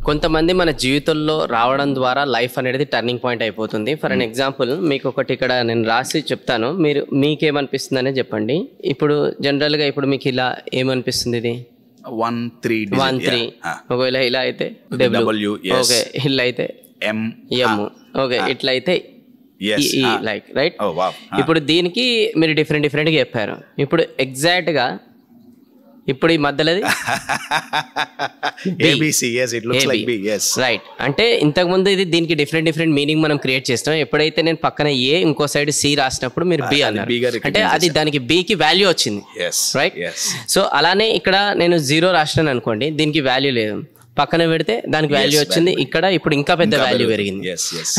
కొంతమంది మన జీవితంలో రావడం ద్వారా లైఫ్ అనేది టర్నింగ్ పాయింట్ అయిపోతుంది. ఫర్ అన్ ఎగ్జాంపుల్ మీకు ఒకటి ఇక్కడ నేను రాసి చెప్తాను, మీరు మీకేమనిపిస్తుంది అనేది చెప్పండి. ఇప్పుడు జనరల్గా ఇప్పుడు మీకు ఇలా ఏమనిపిస్తుంది? ఇది 1-3 ఒకవేళ ఇలా అయితే W, ఓకే ఇలా అయితే M, ఓకే ఇట్లా అయితే లైక్ రైట్. ఇప్పుడు దీనికి మీరు డిఫరెంట్గా చెప్పారు. ఇప్పుడు ఎగ్జాక్ట్గా ఇప్పుడు ఈ మధ్యలోది రైట్. అంటే ఇంతకుముందు ఇది దీనికి డిఫరెంట్ మీనింగ్ మనం క్రియేట్ చేస్తాం. ఎప్పుడైతే నేను పక్కన ఏ ఇంకో సైడ్ సి రాసినప్పుడు మీరు బి అన్నారు, అంటే అది దానికి బికి వాల్యూ వచ్చింది రైట్. సో అలానే ఇక్కడ నేను 0 రాసినాను అనుకోండి, దీనికి వాల్యూ లేదు, పక్కన పెడితే దానికి వాల్యూ వచ్చింది. ఇక్కడ ఇప్పుడు ఇంకా పెద్ద వాల్యూ పెరిగింది.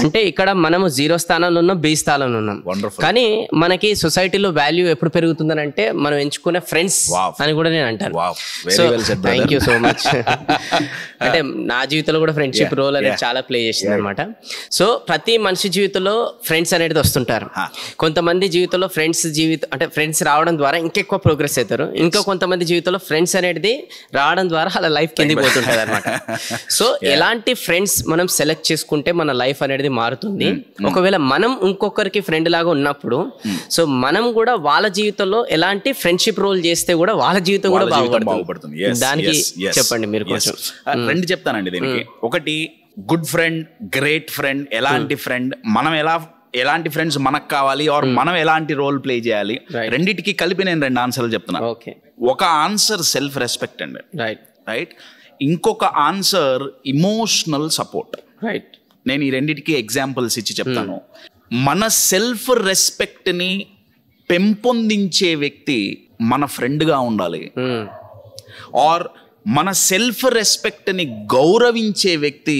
అంటే ఇక్కడ మనము 0 స్థానంలో ఉన్నాం, బి స్థానంలో ఉన్నాం. కానీ మనకి సొసైటీలో వాల్యూ ఎప్పుడు పెరుగుతుందని అంటే మనం ఎంచుకునే ఫ్రెండ్స్ అని కూడా నేను అంటాను. So thank you so much. అంటే నా జీవితంలో కూడా ఫ్రెండ్షిప్ రోల్ అనేది చాలా ప్లే చేసింది అనమాట. సో ప్రతి మనిషి జీవితంలో ఫ్రెండ్స్ అనేది వస్తుంటారు. కొంతమంది జీవితంలో ఫ్రెండ్స్ రావడం ద్వారా ఇంకెక్కువ ప్రోగ్రెస్ అవుతారు. ఇంకా కొంతమంది జీవితంలో ఫ్రెండ్స్ అనేది రావడం ద్వారా అలా లైఫ్ కిందికి పోతుంటారు అనమాట. సో ఎలాంటి ఫ్రెండ్స్ మనం సెలెక్ట్ చేసుకుంటే మన లైఫ్ అనేది మారుతుంది. ఒకవేళ మనం ఇంకొకరికి ఫ్రెండ్ లాగా ఉన్నప్పుడు సో మనం కూడా వాళ్ళ జీవితంలో ఎలాంటి ఫ్రెండ్షిప్ రోల్ చేస్తే కూడా వాళ్ళ జీవితం కూడా బాగుపడుతుంది. దానికి చెప్పండి మీరు కొంచెం. రెండు చెప్తానండి దీనికి. ఒకటి గుడ్ ఫ్రెండ్, గ్రేట్ ఫ్రెండ్. ఎలాంటి ఫ్రెండ్, మనం ఎలాంటి ఫ్రెండ్స్ మనకు కావాలి, ఆర్ మనం ఎలాంటి రోల్ ప్లే చేయాలి, రెండింటికి కలిపి నేను 2 ఆన్సర్లు చెప్తున్నాను. ఒక ఆన్సర్ సెల్ఫ్ రెస్పెక్ట్ అండి, రైట్. ఇంకొక ఆన్సర్ ఇమోషనల్ సపోర్ట్, రైట్. నేను ఈ రెండింటికి ఎగ్జాంపుల్స్ ఇచ్చి చెప్తాను. మన సెల్ఫ్ రెస్పెక్ట్ ని పెంపొందించే వ్యక్తి మన ఫ్రెండ్గా ఉండాలి, ఆర్ మన సెల్ఫ్ రెస్పెక్ట్ ని గౌరవించే వ్యక్తి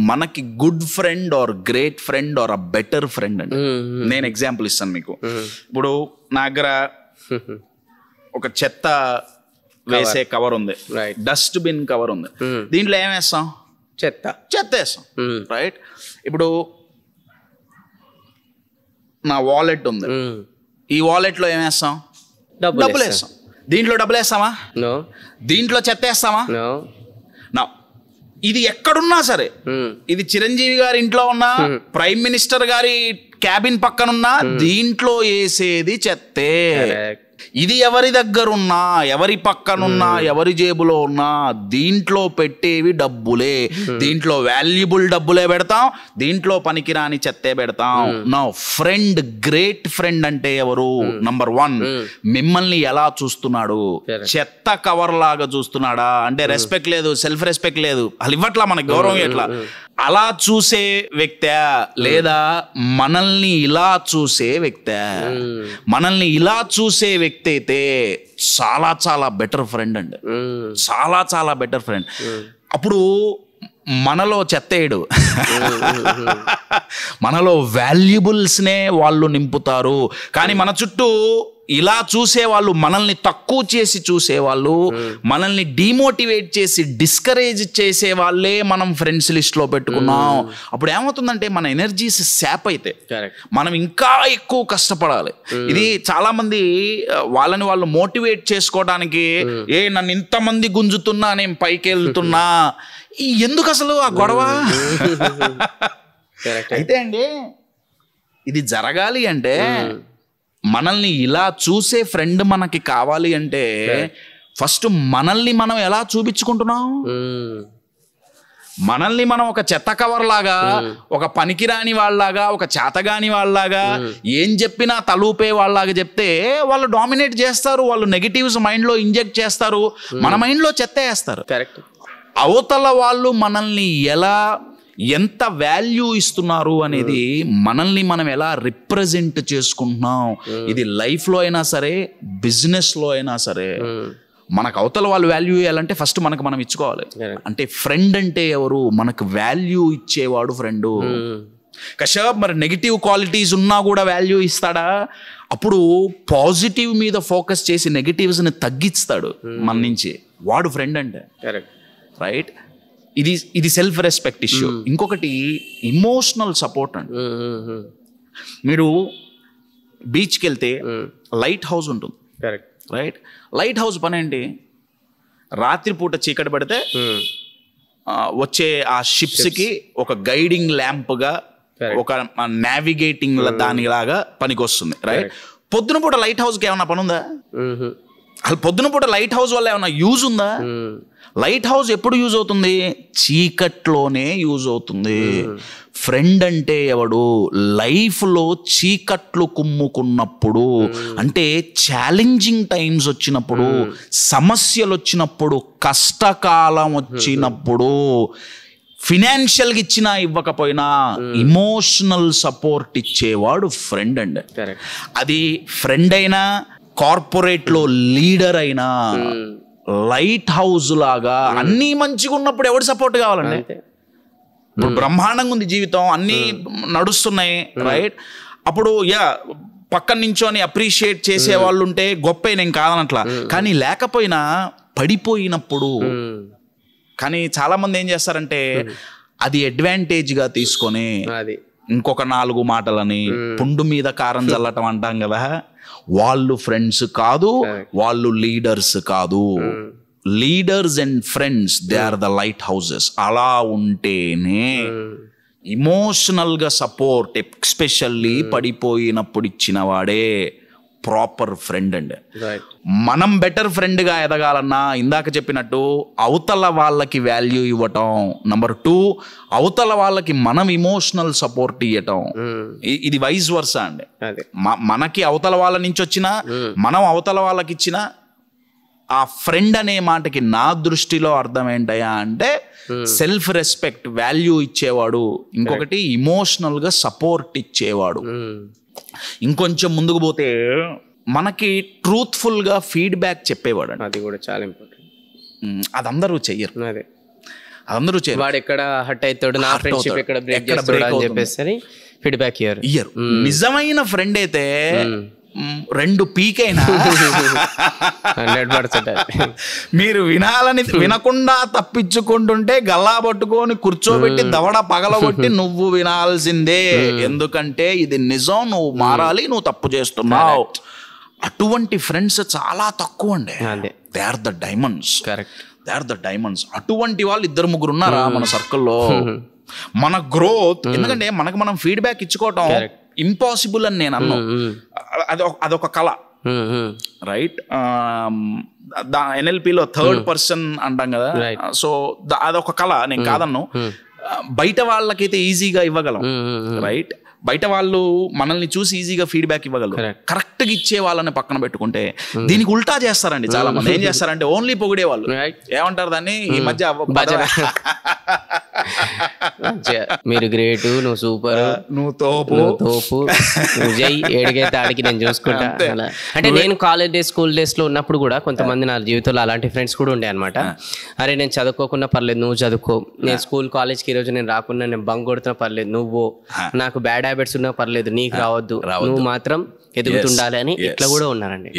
మనకి good friend or great friend or a better friend అండి. నేను ఎగ్జాంపుల్ ఇస్తాను మీకు. ఇప్పుడు నా దగ్గర ఒక చెత్త వేసే కవర్ ఉంది, డస్ట్ బిన్ కవర్ ఉంది. దీంట్లో ఏం వేస్తాం? చెత్త వేస్తాం, రైట్. ఇప్పుడు నా వాలెట్ ఉంది, ఈ వాలెట్ లో ఏం వేస్తాం? డబ్బులు వేస్తాం. దీంట్లో డబ్బులు వేస్తామా? దీంట్లో చెత్త వేస్తామా? నా ఇది ఎక్కడున్నా సరే, ఇది చిరంజీవి గారి ఇంట్లో ఉన్నా, ప్రైమ్ మినిస్టర్ గారి క్యాబిన్ పక్కనున్నా, దీంట్లో వేసేది చెత్తే. ఇది ఎవరి దగ్గర ఉన్నా, ఎవరి పక్కనున్నా, ఎవరి జేబులో ఉన్నా, దీంట్లో పెట్టేవి డబ్బులే. దీంట్లో వాల్యుబుల్ డబ్బులే పెడతాం, దీంట్లో పనికిరాని చెత్తే పెడతాం. నా ఫ్రెండ్, గ్రేట్ ఫ్రెండ్ అంటే ఎవరు? నంబర్ 1, మిమ్మల్ని ఎలా చూస్తున్నాడు? చెత్త కవర్ లాగా చూస్తున్నాడా? అంటే రెస్పెక్ట్ లేదు, సెల్ఫ్ రెస్పెక్ట్ లేదు, అది ఇవ్వట్లా, మనకి గౌరవం ఎట్లా, అలా చూసే వ్యక్తే, లేదా మనల్ని ఇలా చూసే వ్యక్తే? మనల్ని ఇలా చూసే వ్యక్తి అయితే చాలా చాలా బెటర్ ఫ్రెండ్ అండి, చాలా చాలా బెటర్ ఫ్రెండ్. అప్పుడు మనలో చెత్తేడు, మనలో వాల్యుబుల్స్ నే వాళ్ళు నింపుతారు. కానీ మన చుట్టూ ఇలా చూసేవాళ్ళు, మనల్ని తక్కువ చేసి చూసేవాళ్ళు, మనల్ని డిమోటివేట్ చేసి డిస్కరేజ్ చేసే వాళ్ళే మనం ఫ్రెండ్స్ లిస్ట్ లో పెట్టుకున్నాం. అప్పుడు ఏమవుతుందంటే మన ఎనర్జీస్ శాప్ అయితే మనం ఇంకా ఎక్కువ కష్టపడాలి. ఇది చాలా మంది వాళ్ళని వాళ్ళు మోటివేట్ చేసుకోవడానికి, నన్ను ఇంతమంది గుంజుతున్నా, నేను పైకి వెళ్తున్నా, ఎందుకు అసలు ఆ గొడవ? అయితే అండి ఇది జరగాలి అంటే మనల్ని ఇలా చూసే ఫ్రెండ్ మనకి కావాలి అంటే ఫస్ట్ మనల్ని మనం ఎలా చూపించుకుంటున్నాం? మనల్ని మనం ఒక చెత్త కవర్ లాగా, ఒక పనికిరాని వాళ్ళలాగా, ఒక చేతగాని వాళ్ళలాగా, ఏం చెప్పినా తలూపే వాళ్ళలాగా చెప్తే వాళ్ళు డామినేట్ చేస్తారు, వాళ్ళు నెగిటివ్స్ మైండ్లో ఇంజెక్ట్ చేస్తారు, మన మైండ్లో చెత్త వేస్తారు. అవతల వాళ్ళు మనల్ని ఎంత వాల్యూ ఇస్తున్నారు అనేది మనల్ని మనం ఎలా రిప్రజెంట్ చేసుకుంటున్నాం. ఇది లైఫ్లో అయినా సరే, బిజినెస్లో అయినా సరే, మనకు అవతల వాళ్ళు వాల్యూ ఇవ్వాలంటే ఫస్ట్ మనకు మనం ఇచ్చుకోవాలి. అంటే ఫ్రెండ్ అంటే ఎవరు? మనకు వాల్యూ ఇచ్చేవాడు ఫ్రెండు. కశ్యప్ మరి నెగిటివ్ క్వాలిటీస్ ఉన్నా కూడా వాల్యూ ఇస్తాడా? అప్పుడు పాజిటివ్ మీద ఫోకస్ చేసి నెగిటివ్స్ని తగ్గిస్తాడు మన నుంచి, వాడు ఫ్రెండ్ అంటే, రైట్. ఇది సెల్ఫ్ రెస్పెక్ట్ ఇష్యూ. ఇంకొకటి ఇమోషనల్ సపోర్ట్ అండి. మీరు బీచ్కి వెళ్తే లైట్ హౌస్ ఉంటుంది, రైట్. లైట్ హౌస్ పని ఏంటి? రాత్రిపూట చీకటి పడితే వచ్చే ఆ షిప్స్ కి ఒక గైడింగ్ ల్యాంప్ గా, ఒక నావిగేటింగ్ దానిలాగా పనికొస్తుంది, రైట్? పొద్దున పూట లైట్ హౌస్ కి ఏమన్నా పని ఉందా? అసలు పొద్దున పూట లైట్ హౌస్ వల్ల ఏమన్నా యూజ్ ఉందా? లైట్ హౌస్ ఎప్పుడు యూజ్ అవుతుంది? చీకట్లోనే యూజ్ అవుతుంది. ఫ్రెండ్ అంటే ఎవడు? లైఫ్లో చీకట్లు కుమ్ముకున్నప్పుడు, అంటే ఛాలెంజింగ్ టైమ్స్ వచ్చినప్పుడు, సమస్యలు వచ్చినప్పుడు, కష్టకాలం వచ్చినప్పుడు, ఫినాన్షియల్గా ఇచ్చినా ఇవ్వకపోయినా ఇమోషనల్ సపోర్ట్ ఇచ్చేవాడు ఫ్రెండ్ అండి. అది ఫ్రెండ్ అయినా, కార్పొరేట్లో లీడర్ అయినా, లైట్ హౌస్ లాగా అన్నీ మంచిగా ఉన్నప్పుడు ఎవరు సపోర్ట్ కావాలండి? ఇప్పుడు బ్రహ్మాండంగా ఉంది జీవితం, అన్నీ నడుస్తున్నాయి, రైట్? అప్పుడు పక్కన నించోని అప్రిషియేట్ చేసే వాళ్ళు ఉంటే గొప్ప, నేను కాదనట్లా. కానీ లేకపోయినా పడిపోయినప్పుడు, కానీ చాలా మంది ఏం చేస్తారంటే అది అడ్వాంటేజ్గా తీసుకొని ఇంకొక 4 మాటలని పుండు మీద కారం చల్లటం అంటాం కదా, వాళ్ళు ఫ్రెండ్స్ కాదు, వాళ్ళు లీడర్స్ కాదు. Leaders and friends, they are the light houses. అలా ఉంటేనే ఇమోషనల్గా సపోర్ట్, ఎస్పెషల్లీ పడిపోయినప్పుడు ఇచ్చిన వాడే ప్రాపర్ ఫ్రెండ్ అండి. మనం బెటర్ ఫ్రెండ్గా ఎదగాలన్నా ఇందాక చెప్పినట్టు అవతల వాళ్ళకి వాల్యూ ఇవ్వటం, నెంబర్ 2 అవతల వాళ్ళకి మనం ఇమోషనల్ సపోర్ట్ ఇవ్వటం, ఇది వైస్ వర్సా అండి. మనకి అవతల వాళ్ళ నుంచి వచ్చినా, మనం అవతల వాళ్ళకి ఇచ్చిన ఆ ఫ్రెండ్ అనే మాటకి నా దృష్టిలో అర్థం ఏంటయ్యా అంటే సెల్ఫ్ రెస్పెక్ట్, వాల్యూ ఇచ్చేవాడు. ఇంకొకటి ఇమోషనల్గా సపోర్ట్ ఇచ్చేవాడు. ఇంకొంచెం ముందుకు పోతే మనకి ట్రూత్ఫుల్గా ఫీడ్బ్యాక్ చెప్పేవాడు. అది కూడా చాలా ఇంపార్టెంట్. అది అందరూ చెయ్యరు. అందరూ చేయరు. వాడు ఎక్కడ హర్ట్ అవుతాడు, నా ఫ్రెండ్షిప్ ఎక్కడ బ్రేక్ అని చెప్పేసి ఫీడ్బ్యాక్ ఇయ్యరు. నిజమైన ఫ్రెండ్ అయితే 2 పీకైనా 100% మీరు వినకుండా తప్పించుకుంటుంటే గల్లా పట్టుకొని కూర్చోబెట్టి దవడ పగలగొట్టి నువ్వు వినాల్సిందే, ఎందుకంటే ఇది నిజం, నువ్వు మారాలి, నువ్వు తప్పు చేస్తున్నావు. అటువంటి ఫ్రెండ్స్ చాలా తక్కువ అండి. They are the diamonds. They are the diamonds. అటువంటి వాళ్ళు 2-3 ఉన్నారా మన సర్కిల్లో? మన గ్రోత్, ఎందుకంటే మనకు మనం ఫీడ్బ్యాక్ ఇచ్చుకోవటం ఇంపాసిబుల్ అని నేను అన్నా. అదొక కళ, రైట్? NLPలో 3rd పర్సన్ అంటాం కదా, సో అదొక కళ, నేను కాదన్ను. బయట వాళ్ళకైతే ఈజీగా ఇవ్వగలం, రైట్? బయట వాళ్ళు మనల్ని చూసి ఈజీగా ఫీడ్బ్యాక్ ఇవ్వగలరు. కరెక్ట్గా ఇచ్చే వాళ్ళని పక్కన పెట్టుకుంటే దీనికి ఉల్టా చేస్తారండి చాలా మంది. ఏం చేస్తారంటే ఓన్లీ పొగిడే వాళ్ళు, ఏమంటారు దాన్ని ఈ మధ్య, మీరు గ్రేట్, నువ్వు సూపర్, నువ్వు తోపు, నువ్వు జై, ఏడికైతే ఆడికి నేను చూసుకుంటా. అంటే నేను కాలేజ్ డేస్, స్కూల్ డేస్ లో ఉన్నప్పుడు కూడా కొంతమంది నా జీవితంలో అలాంటి ఫ్రెండ్స్ కూడా ఉండే అనమాట. అరే నేను చదువుకోకుండా పర్లేదు, నువ్వు చదువుకో, నేను స్కూల్ కాలేజ్కి ఈరోజు నేను రాకుండా నేను బంక్ కొడుతున్నా పర్లేదు, నువ్వు, నాకు బ్యాడ్ హ్యాబిట్స్ ఉన్నా పర్లేదు, నీకు రావద్దు, నువ్వు మాత్రం ఎదుగుతుండాలి అని ఇట్లా కూడా ఉన్నారండి.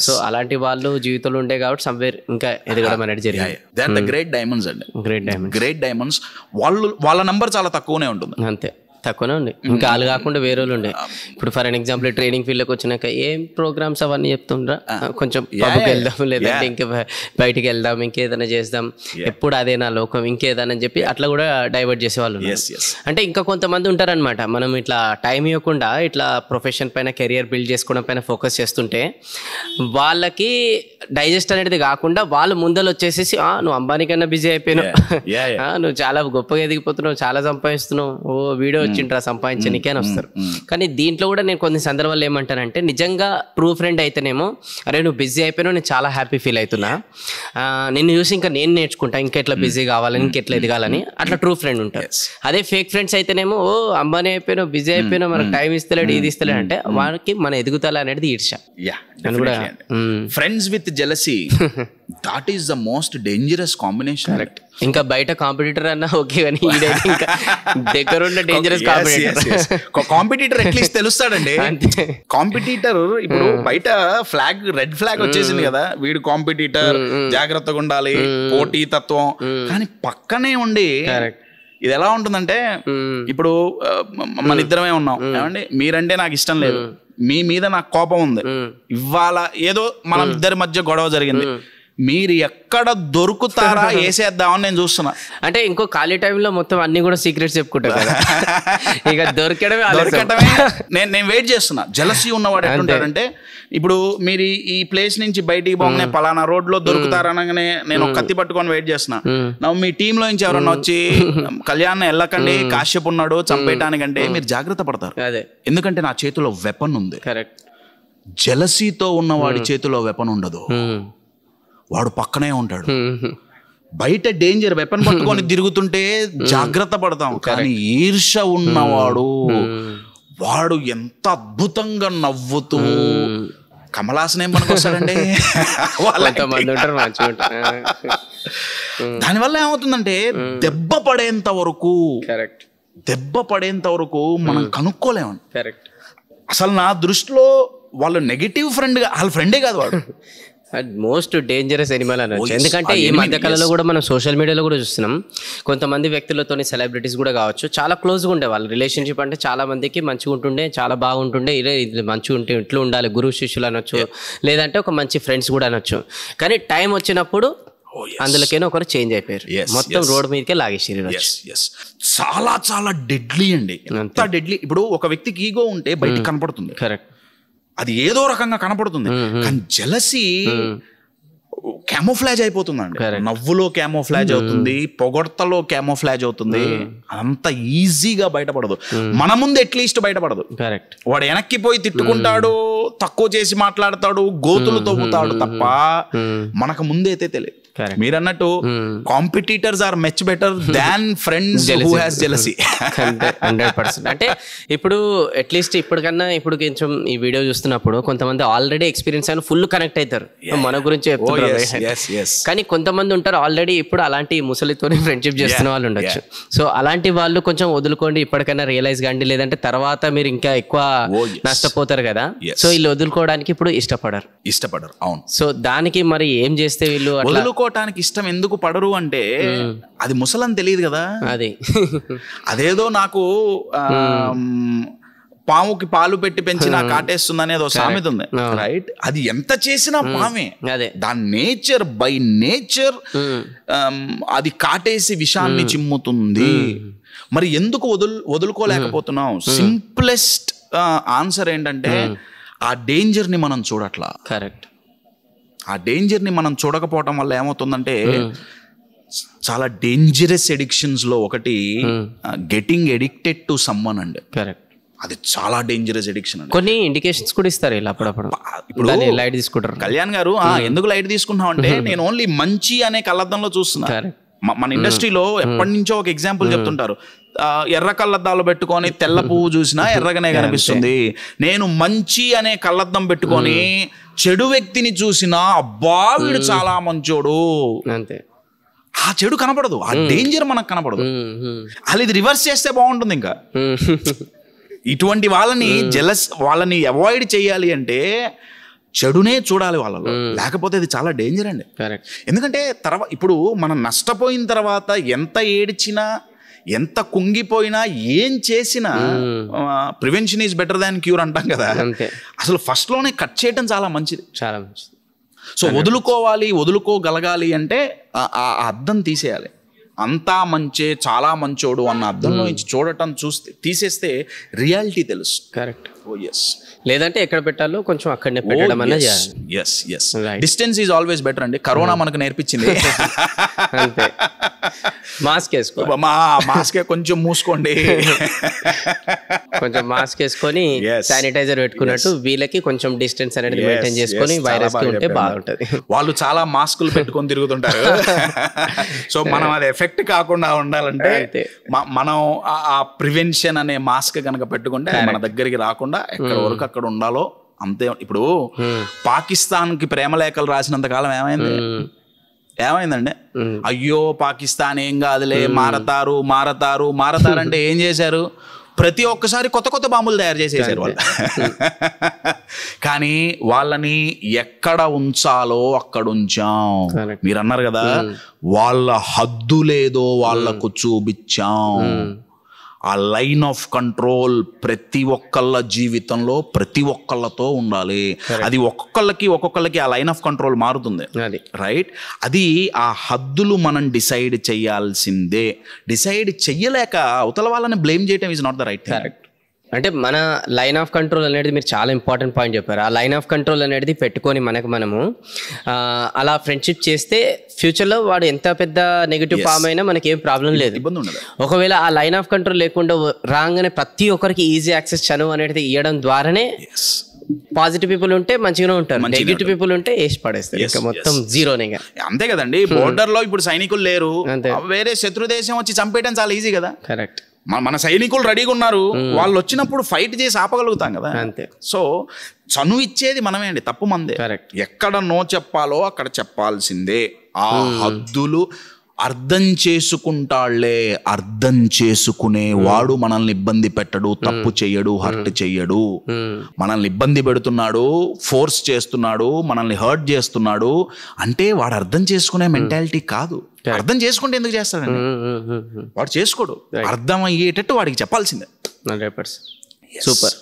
సో అలాంటి వాళ్ళు జీవితంలో ఉండే కాబట్టి సమ్వేర్ ఇంకా ఎదగడం అనేది జరిగింది. They are the great diamonds అండి. Great diamonds. వాళ్ళ నంబర్ చాలా తక్కువనే ఉంటుంది. అంతే, తక్కువనే ఉంది. ఇంకా వాళ్ళు కాకుండా వేరే వాళ్ళు ఉండే. ఇప్పుడు ఫర్ ఎగ్జాంపుల్ ట్రైనింగ్ ఫీల్డ్కి వచ్చినాక ఏం ప్రోగ్రామ్స్ అవన్నీ చెప్తుండ్రా, కొంచెం పబ్కి వెళ్దాం, లేదంటే ఇంకా బయటికి వెళ్దాం, ఇంకేదైనా చేద్దాం, ఎప్పుడు అదే నా లోకం, ఇంకేదైనా చెప్పి అట్లా కూడా డైవర్ట్ చేసేవాళ్ళు. అంటే ఇంకా కొంతమంది ఉంటారనమాట, మనం ఇట్లా టైం ఇవ్వకుండా ఇట్లా ప్రొఫెషన్ పైన, కెరియర్ బిల్డ్ చేసుకోవడం పైన ఫోకస్ చేస్తుంటే వాళ్ళకి డైజెస్ట్ అనేది కాకుండా వాళ్ళు ముందలు వచ్చేసేసి నువ్వు అంబానీ కన్నా బిజీ అయిపోయినావు, నువ్వు చాలా గొప్పగా ఎదిగిపోతున్నావు, చాలా సంపాదిస్తున్నావు, ఓ వీడియో వచ్చిండ్రా సంపాదించనికే అని వస్తారు. కానీ దీంట్లో కూడా నేను కొన్ని సందర్భాలు ఏమంటానంటే, నిజంగా ట్రూ ఫ్రెండ్ అయితేనేమో అరే నువ్వు బిజీ అయిపోయినావు, నేను చాలా హ్యాపీ ఫీల్ అవుతున్నా, నిన్ను చూసి ఇంకా నేను నేర్చుకుంటా, ఇంకెట్లా బిజీ కావాలని, ఇంకెట్లా ఎదగాలని, అట్లా ట్రూ ఫ్రెండ్ ఉంటారు. అదే ఫేక్ ఫ్రెండ్స్ అయితేనేమో ఓ అంబానీ అయిపోయినావు, బిజీ అయిపోయినావు, మనకు టైం ఇస్తలేడు, ఇది ఇస్తలేడు అంటే వానికి మన ఎదుగుదల అనేది ఈర్ష్య. Friends with jealousy, that is the most dangerous combination. Correct. ఇంకా బయట కాంపిటీటర్ అన్నా ఓకే, కానీ ఇంకా దగ్గర ఉన్న డేంజరస్ కాంపిటీటర్ అట్లీస్ట్ తెలుస్తాడండి. కాంపిటీటర్ ఇప్పుడు బయట ఫ్లాగ్, రెడ్ ఫ్లాగ్ వచ్చేసింది కదా, వీడు కాంపిటీటర్, జాగ్రత్తగా ఉండాలి, పోటీ తత్వం. కానీ పక్కనే ఉండి ఇది ఎలా ఉంటుందంటే, ఇప్పుడు మన ఇద్దరమే ఉన్నాం, ఏమండి మీరంటే నాకు ఇష్టం లేదు, మీ మీద నాకు కోపం ఉంది, ఇవాళ ఏదో మనం ఇద్దరి మధ్య గొడవ జరిగింది, మీరు ఎక్కడ దొరుకుతారా వేసేద్దామని నేను చూస్తున్నా. అంటే ఇంకో ఖాళీ టైంలో మొత్తం అన్ని కూడా సీక్రెట్స్ చెప్పుకుంటారు కదా, ఇక దొరకడమే. నేను వెయిట్ చేస్తున్నా. జలసీ ఉన్నవాడు ఎట్లుంటాడంటే, ఇప్పుడు మీరు ఈ ప్లేస్ నుంచి బయటికి పోగానే పలానా రోడ్ లో దొరుకుతారనగానే నేను ఒక కత్తి పట్టుకొని వెయిట్ చేస్తున్నా. మీ టీంలో నుంచి ఎవరన్నా వచ్చి కళ్యాణ్ వెళ్ళకండి, కాశ్యప్ ఉన్నాడు చంపేయటానికంటే మీరు జాగ్రత్త పడతారు. ఎందుకంటే నా చేతిలో వెపన్ ఉంది. కరెక్ట్. జలసీతో ఉన్నవాడి చేతిలో వెపన్ ఉండదు, వాడు పక్కనే ఉంటాడు. బయట డేంజర్, వెపన్ పట్టుకొని తిరుగుతుంటే జాగ్రత్త పడతాం. కానీ ఈర్ష ఉన్నవాడు, వాడు ఎంత అద్భుతంగా నవ్వుతూ కమలాసన్ ఏం పనికొస్తాడండి. దానివల్ల ఏమవుతుందంటే దెబ్బ పడేంత వరకు మనం కనుక్కోలేము. అసలు నా దృష్టిలో వాళ్ళు నెగిటివ్ ఫ్రెండ్, వాళ్ళ ఫ్రెండే కాదు వాడు, మోస్ట్ డేంజరస్ ఎనిమల్ అనొచ్చు. ఎందుకంటే ఈ మధ్యకాలంలో కూడా మనం సోషల్ మీడియాలో కూడా చూస్తున్నాం, కొంతమంది వ్యక్తులతో, సెలబ్రిటీస్ కూడా కావచ్చు, చాలా క్లోజ్గా ఉండే వాళ్ళ రిలేషన్షిప్. అంటే చాలా మందికి మంచిగా ఉంటుండే, చాలా బాగుంటుండే, ఇది మంచిగా ఉంటే ఇట్లా ఉండాలి, గురువు శిష్యులు అనొచ్చు, లేదంటే ఒక మంచి ఫ్రెండ్స్ కూడా అనొచ్చు. కానీ టైం వచ్చినప్పుడు అందులోకైనా ఒకరు చేంజ్ అయిపోయారు, మొత్తం రోడ్ మీదకే లాగేసారు. చాలా చాలా డెడ్లీ అండి, ఎంత డెడ్లీ. ఇప్పుడు ఒక వ్యక్తికి ఈగో ఉంటే బయటికి కనపడుతుంది. కరెక్ట్. అది ఏదో రకంగా కనపడుతుంది. కానీ జలసీ క్యామోఫ్లాజ్ అయిపోతుందండి. నవ్వులో క్యామోఫ్లాజ్ అవుతుంది, పొగడ్తలో క్యామోఫ్లాజ్ అవుతుంది. అంత ఈజీగా బయటపడదు, మన ముందు అట్లీస్ట్ బయటపడదు. కరెక్ట్. వాడు వెనక్కి పోయి తిట్టుకుంటాడు, తక్కువ చేసి మాట్లాడతాడు, గోతులు తవ్వుతాడు తప్ప మనకు ముందైతే తెలియదు. మీరు అన్నట్టు competitors are much better than friends who has jealousy. 100%. అంటే ఇప్పుడు అట్లీస్ట్ ఇప్పటికన్నా ఇప్పుడు కొంచెం ఈ వీడియో చూస్తున్నప్పుడు కొంతమంది ఆల్రెడీ ఎక్స్పీరియన్స్ అయిన ఫుల్ కనెక్ట్ అవుతారు, మన గురించి చెప్తున్నారు. కానీ కొంతమంది ఉంటారు ఆల్రెడీ ఇప్పుడు అలాంటి ముసలితోనే ఫ్రెండ్షిప్ చేస్తున్న వాళ్ళు ఉండొచ్చు. సో అలాంటి వాళ్ళు కొంచెం వదులుకోండి, ఇప్పటికైనా రియలైజ్ కండి, లేదంటే తర్వాత మీరు ఇంకా ఎక్కువ నష్టపోతారు కదా. సో వీళ్ళు వదులుకోవడానికి ఇప్పుడు ఇష్టపడరు. అవును. సో దానికి మరి ఏం చేస్తే వీళ్ళు వదులుకోవటానికి ఇష్టం ఎందుకు పడరు అంటే, అది ముసలని తెలియదు కదా. అదేదో నాకు పాముకి పాలు పెట్టి పెంచి నాకు కాటేస్తుంది అనేది ఒక సామెత ఉంది, రైట్? అది ఎంత చేసినా పామే, దాని నేచర్ బై నేచర్ అది కాటేసి విషాన్ని చిమ్ముతుంది. మరి ఎందుకు వదులుకోలేకపోతున్నాం? సింప్లెస్ట్ ఆన్సర్ ఏంటంటే ఆ డేంజర్ ని మనం చూడట్లా. కరెక్ట్. ఆ డేంజర్ ని మనం చూడకపోవటం వల్ల ఏమవుతుందంటే చాలా డేంజరస్ ఎడిక్షన్స్ లో ఒకటి గెటింగ్ ఎడిక్టెడ్ టు సమ్వన్ అండి. కరెక్ట్. అది చాలా డేంజరస్ ఎడిక్షన్ అండి. కొన్ని ఇండికేషన్స్ కూడా ఇస్తారు ఇలా అప్పుడప్పుడు. ఇప్పుడు లైట్ తీసుకుంటారు. కళ్యాణ్ గారు ఎందుకు లైట్ తీసుకుంటున్నాం అంటే, నేను ఓన్లీ మంచి అనే కళ్ళద్దంలో చూస్తున్నా. మన ఇండస్ట్రీలో ఎప్పటి నుంచో ఒక ఎగ్జాంపుల్ చెప్తుంటారు, ఎర్ర కళ్ళద్దాలు పెట్టుకొని తెల్ల పువ్వు చూసినా ఎర్రగానే కనిపిస్తుంది. నేను మంచి అనే కళ్ళద్దం పెట్టుకొని చెడు వ్యక్తిని చూసినా అబ్బా వీడు చాలా మంచోడు, అంతే. ఆ చెడు కనపడదు, ఆ డేంజర్ మనకు కనపడదు. అలా ఇది రివర్స్ చేస్తే బాగుంటుంది. ఇంకా ఇటువంటి వాళ్ళని అవాయిడ్ చేయాలి అంటే చెడునే చూడాలి వాళ్ళలో, లేకపోతే ఇది చాలా డేంజర్ అండి. ఎందుకంటే ఇప్పుడు మనం నష్టపోయిన తర్వాత ఎంత ఏడ్చినా, ఎంత కుంగిపోయినా, ఏం చేసినా prevention is better than cure అంటాం కదా. అసలు ఫస్ట్ లోనే కట్ చేయడం చాలా మంచిది. సో వదులుకోగలగాలి అంటే ఆ అద్దం తీసేయాలి. అంతా మంచే, చాలా మంచోడు అన్న అర్థంలో నుంచి చూడటం తీసేస్తే రియాలిటీ తెలుసు. కరెక్ట్. లేదంటే ఎక్కడ పెట్టాలో కొంచెం అక్కడనే పెట్టడం అన్నది. డిస్టెన్స్ ఈజ్ ఆల్వేస్ బెటర్ అండి. కరోనా మనకు నేర్పించింది. మాస్క్ వేసుకో, మాస్క్ కొంచెం మూసుకోండి, కొంచెం మాస్క్ వేసుకొని శానిటైజర్ పెట్టుకున్నట్టు వీళ్ళకి కొంచెం డిస్టెన్స్ అనేది మెయింటైన్ చేసుకొని వైరస్ కి ఉంటే బాగుంటది. వాళ్ళు చాలా మాస్కులు పెట్టుకొని తిరుగుతుంటారు. సో మనం అది ఎఫెక్ట్ కాకుండా ఉండాలంటే మనం ఆ ప్రివెన్షన్ అనే మాస్క్ కనుక పెట్టుకుంటే మన దగ్గరికి రాకుండా ఎక్కడ వరకు అక్కడ ఉండాలో అంతే. ఇప్పుడు పాకిస్తాన్ కి ప్రేమలేఖలు రాసినంత కాలం ఏమైందండి? అయ్యో పాకిస్తాన్ ఏం కాదులే, మారతారు అంటే ఏం చేశారు? ప్రతి ఒక్కసారి కొత్త బాంబులు తయారు చేసేసారు వాళ్ళు. కానీ వాళ్ళని ఎక్కడ ఉంచాలో అక్కడ ఉంచాం. మీరు అన్నారు కదా, వాళ్ళ హద్దు లేదో వాళ్లకు చూపించాం. ఆ లైన్ ఆఫ్ కంట్రోల్ ప్రతి ఒక్కళ్ళ జీవితంలో ప్రతి ఒక్కళ్ళతో ఉండాలి. అది ఒక్కొక్కళ్ళకి ఆ లైన్ ఆఫ్ కంట్రోల్ మారుతుంది, రైట్? అది ఆ హద్దులు మనం డిసైడ్ చేయాల్సిందే. డిసైడ్ చెయ్యలేక అవతల వాళ్ళని బ్లేమ్ చేయటం is not the right thing. అంటే మన లైన్ ఆఫ్ కంట్రోల్ అనేది మీరు చాలా ఇంపార్టెంట్ పాయింట్ చెప్పారు. ఆ లైన్ ఆఫ్ కంట్రోల్ అనేది పెట్టుకొని మనము అలా ఫ్రెండ్షిప్ చేస్తే ఫ్యూచర్లో వాడు ఎంత పెద్ద నెగిటివ్ ఫామ్ అయినా మనకి ఏం ప్రాబ్లం లేదు, ఇబ్బంది ఉండదు. ఒకవేళ ఆ లైన్ ఆఫ్ కంట్రోల్ లేకుండా రాగానే ప్రతి ఒక్కరికి ఈజీ యాక్సెస్ చనువు అనేది ఇవ్వడం ద్వారానే పాజిటివ్ పీపుల్ ఉంటే మంచిగానే ఉంటారు, నెగిటివ్ పీపుల్ ఉంటే వేసి పడేస్తారు, ఇంకా మొత్తం జీరోనే. అంతే కదండి. బోర్డర్ లో ఇప్పుడు సైనికులు లేరు, వేరే శత్రు దేశం వచ్చి చంపేయడం చాలా ఈజీ కదా. కరెక్ట్. మన సైనికులు రెడీగా ఉన్నారు, వాళ్ళు వచ్చినప్పుడు ఫైట్ చేసి ఆపగలుగుతాం కదా. అంతే. సో చనువు ఇచ్చేది మనమే అండి, తప్పు మందే. ఎక్కడ నో చెప్పాలో అక్కడ చెప్పాల్సిందే. ఆ హద్దులు అర్థం చేసుకుంటాళ్లే, అర్థం చేసుకునే వాడు మనల్ని ఇబ్బంది పెట్టడు, తప్పు చెయ్యడు, హర్ట్ చెయ్యడు. మనల్ని ఇబ్బంది పెడుతున్నాడు, ఫోర్స్ చేస్తున్నాడు, మనల్ని హర్ట్ చేస్తున్నాడు అంటే వాడు అర్థం చేసుకునే మెంటాలిటీ కాదు. అర్థం చేసుకుంటే ఎందుకు చేస్తాడండి? వాడు చేసుకోడు. అర్థం అయ్యేటట్టు వాడికి చెప్పాల్సిందే. 100%. సూపర్.